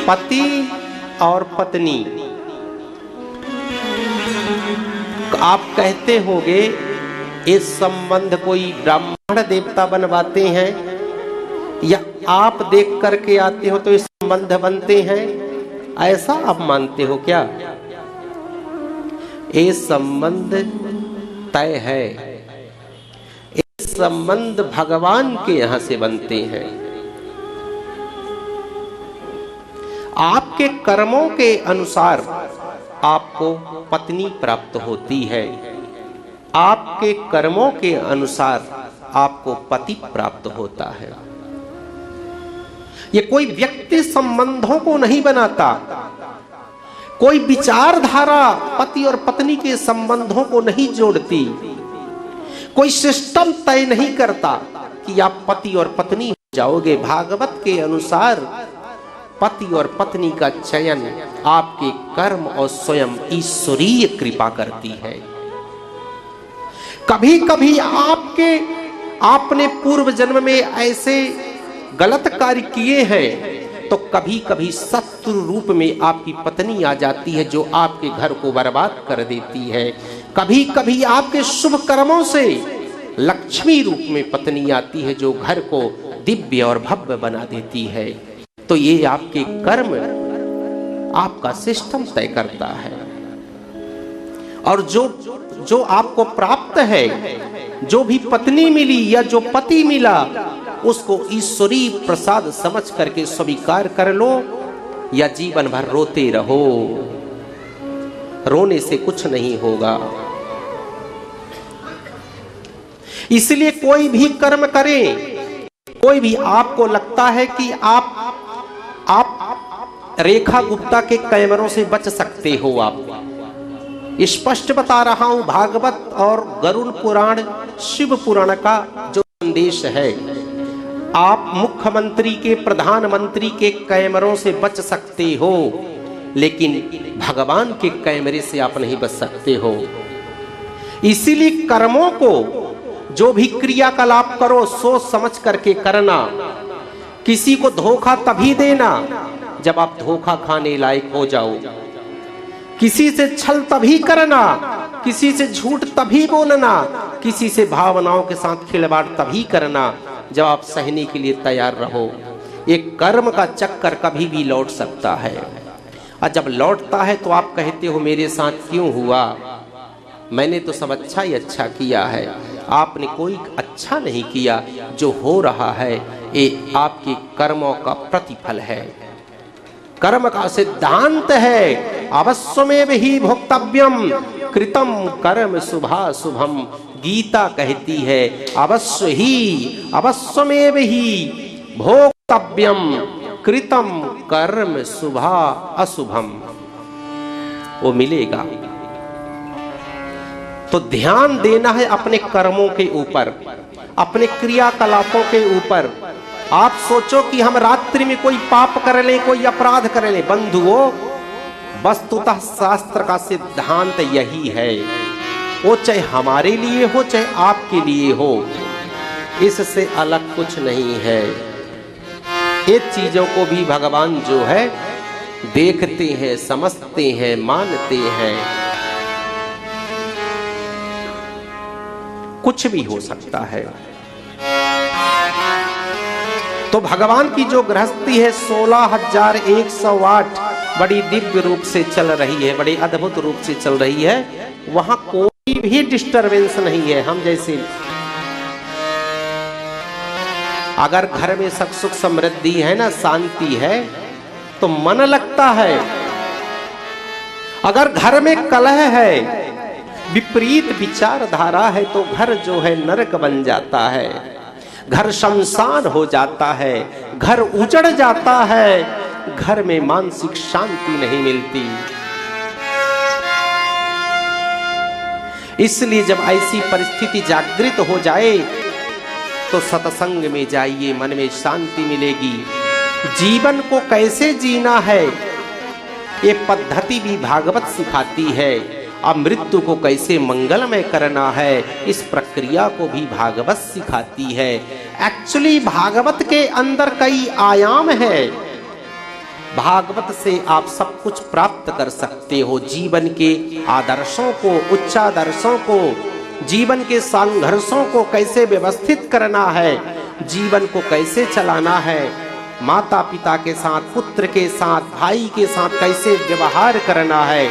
पति और पत्नी, आप कहते होंगे इस संबंध कोई ब्राह्मण देवता बनवाते हैं या आप देख करके आते हो तो ये संबंध बनते हैं, ऐसा आप मानते हो क्या? ये संबंध तय है, ये संबंध भगवान के यहां से बनते हैं। आपके कर्मों के अनुसार आपको पत्नी प्राप्त होती है, आपके कर्मों के अनुसार आपको पति प्राप्त होता है। ये कोई व्यक्ति संबंधों को नहीं बनाता, कोई विचारधारा पति और पत्नी के संबंधों को नहीं जोड़ती, कोई सिस्टम तय नहीं करता कि आप पति और पत्नी हो जाओगे। भागवत के अनुसार पति और पत्नी का चयन आपके कर्म और स्वयं ईश्वरीय कृपा करती है। कभी कभी आपने पूर्व जन्म में ऐसे गलत कार्य किए हैं तो कभी कभी शत्रु रूप में आपकी पत्नी आ जाती है जो आपके घर को बर्बाद कर देती है। कभी कभी आपके शुभ कर्मों से लक्ष्मी रूप में पत्नी आती है जो घर को दिव्य और भव्य बना देती है। तो ये आपके कर्म आपका सिस्टम तय करता है। और जो आपको प्राप्त है, जो भी पत्नी मिली या जो पति मिला, उसको ईश्वरीय प्रसाद समझ करके स्वीकार कर लो या जीवन भर रोते रहो। रोने से कुछ नहीं होगा। इसलिए कोई भी कर्म करें, कोई भी आपको लगता है कि आप रेखा गुप्ता के कैमरों से बच सकते हो, आप स्पष्ट बता रहा हूं। भागवत और गरुड़ पुराण, शिव पुराण का जो संदेश है, आप मुख्यमंत्री के, प्रधानमंत्री के कैमरों से बच सकते हो, लेकिन भगवान के कैमरे से आप नहीं बच सकते हो। इसीलिए कर्मों को, जो भी क्रियाकलाप करो, सोच समझ करके करना। किसी को धोखा तभी देना जब आप धोखा खाने लायक हो जाओ। किसी से छल तभी करना, किसी से झूठ तभी बोलना, किसी से भावनाओं के साथ खिलवाड़ तभी करना जब आप सहने के लिए तैयार रहो। एक कर्म का चक्कर कभी भी लौट सकता है, और जब लौटता है तो आप कहते हो मेरे साथ क्यों हुआ, मैंने तो सब अच्छा ही अच्छा किया है। आपने कोई अच्छा नहीं किया। जो हो रहा है ये आपके कर्मों का प्रतिफल है। कर्म का सिद्धांत है अवश्यमेव ही भोक्तव्यम कृतम कर्म शुभाशुभम। गीता कहती है अवश्यमेव ही भोक्तव्यम कृतम कर्म शुभा अशुभम। वो मिलेगा। तो ध्यान देना है अपने कर्मों के ऊपर, अपने क्रियाकलापों के ऊपर। आप सोचो कि हम रात्रि में कोई पाप कर लें, कोई अपराध कर लें। बंधुओं, वस्तुतः शास्त्र का सिद्धांत यही है, वो चाहे हमारे लिए हो चाहे आपके लिए हो, इससे अलग कुछ नहीं है। ये चीजों को भी भगवान जो है देखते हैं, समझते हैं, मानते हैं। कुछ भी हो सकता है। तो भगवान की जो गृहस्थी है 16,108 बड़ी दिव्य रूप से चल रही है, बड़ी अद्भुत रूप से चल रही है। वहां कोई भी डिस्टरबेंस नहीं है। हम जैसे अगर घर में सुख समृद्धि है ना, शांति है, तो मन लगता है। अगर घर में कलह है, विपरीत विचारधारा है, तो घर जो है नरक बन जाता है, घर शमशान हो जाता है, घर उजड़ जाता है, घर में मानसिक शांति नहीं मिलती। इसलिए जब ऐसी परिस्थिति जागृत हो जाए तो सत्संग में जाइए, मन में शांति मिलेगी। जीवन को कैसे जीना है ये पद्धति भी भागवत सिखाती है। अब मृत्यु को कैसे मंगलमय करना है, इस प्रक्रिया को भी भागवत सिखाती है। एक्चुअली भागवत के अंदर कई आयाम है। भागवत से आप सब कुछ प्राप्त कर सकते हो। जीवन के आदर्शों को, उच्चादर्शों को, जीवन के संघर्षों को कैसे व्यवस्थित करना है, जीवन को कैसे चलाना है, माता पिता के साथ, पुत्र के साथ, भाई के साथ कैसे व्यवहार करना है,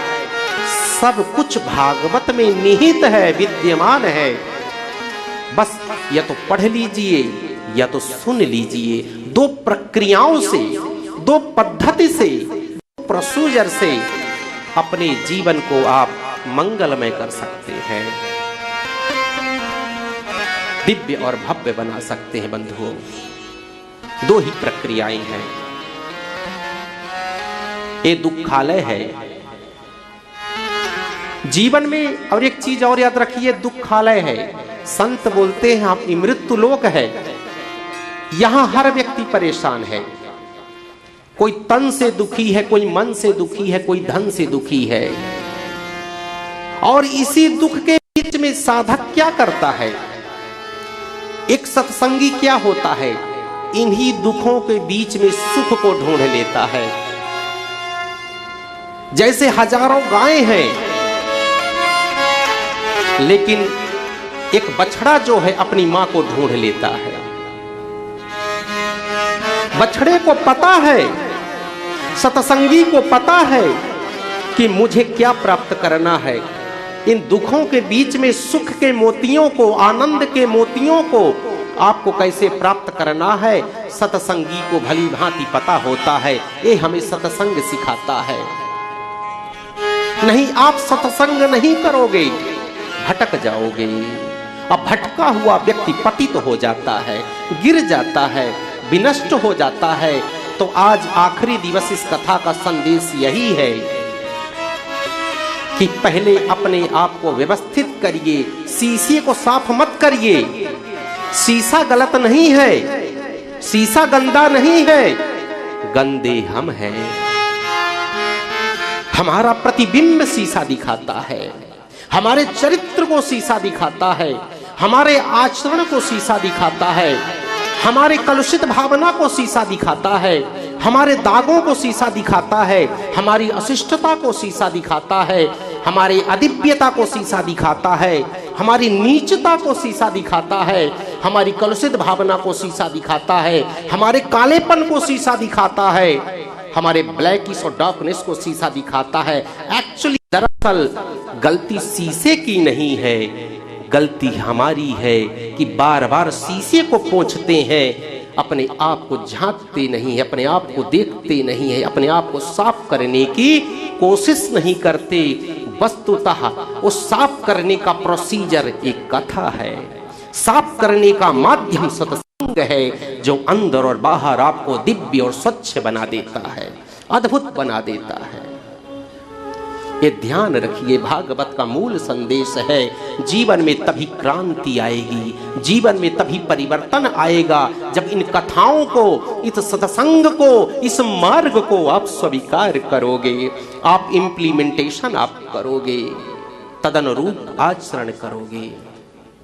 सब कुछ भागवत में निहित है, विद्यमान है। बस या तो पढ़ लीजिए या तो सुन लीजिए। दो प्रक्रियाओं से, दो पद्धति से, दो प्रोसीजर से अपने जीवन को आप मंगलमय कर सकते हैं, दिव्य और भव्य बना सकते हैं। बंधुओं, दो ही प्रक्रियाएं हैं। ये दुखालय है जीवन में, और एक चीज और याद रखिए, दुखालय है। संत बोलते हैं अपनी मृत्यु लोक है। यहां हर व्यक्ति परेशान है। कोई तन से दुखी है, कोई मन से दुखी है, कोई धन से दुखी है। और इसी दुख के बीच में साधक क्या करता है? एक सत्संगी क्या होता है? इन्हीं दुखों के बीच में सुख को ढूंढ लेता है। जैसे हजारों गायें हैं, लेकिन एक बछड़ा जो है अपनी मां को ढूंढ लेता है। बछड़े को पता है, सत्संगी को पता है कि मुझे क्या प्राप्त करना है। इन दुखों के बीच में सुख के मोतियों को, आनंद के मोतियों को आपको कैसे प्राप्त करना है, सत्संगी को भली भांति पता होता है। ये हमें सत्संग सिखाता है। नहीं, आप सत्संग नहीं करोगे, भटक जाओगे। अब भटका हुआ व्यक्ति पतित हो जाता है, गिर जाता है, विनष्ट हो जाता है। तो आज आखिरी दिवस इस कथा का संदेश यही है कि पहले अपने आप को व्यवस्थित करिए। शीशे को साफ मत करिए। शीशा गलत नहीं है, शीशा गंदा नहीं है, गंदे हम हैं। हमारा प्रतिबिंब शीशा दिखाता है, हमारे चरित्र को शीशा दिखाता है, हमारे आचरण को शीशा दिखाता है, हमारे कलुषित भावना को शीशा दिखाता है, हमारे दागों को शीशा दिखाता है, हमारी अशिष्टता को शीशा दिखाता है, हमारी अदिव्यता को शीशा दिखाता है, हमारी नीचता को शीशा दिखाता है, हमारी कलुषित भावना को शीशा दिखाता है, हमारे कालेपन को शीशा दिखाता है, हमारे ब्लैकिश और डार्कनेस को शीशा दिखाता है। एक्चुअली दरअसल गलती शीशे की नहीं है, गलती हमारी है कि बार बार शीशे को पोंछते हैं, अपने आप को झांकते नहीं है, अपने आप को देखते नहीं है, अपने आप को साफ करने की कोशिश नहीं करते। वस्तुतः वो साफ करने का प्रोसीजर एक कथा है, साफ करने का माध्यम सत्संग है, जो अंदर और बाहर आपको दिव्य और स्वच्छ बना देता है, अद्भुत बना देता है। ये ध्यान रखिए, भागवत का मूल संदेश है। जीवन में तभी क्रांति आएगी, जीवन में तभी परिवर्तन आएगा जब इन कथाओं को, इस सत्संग को, इस मार्ग को आप स्वीकार करोगे, आप इम्प्लीमेंटेशन आप करोगे, तदनुरूप आचरण करोगे।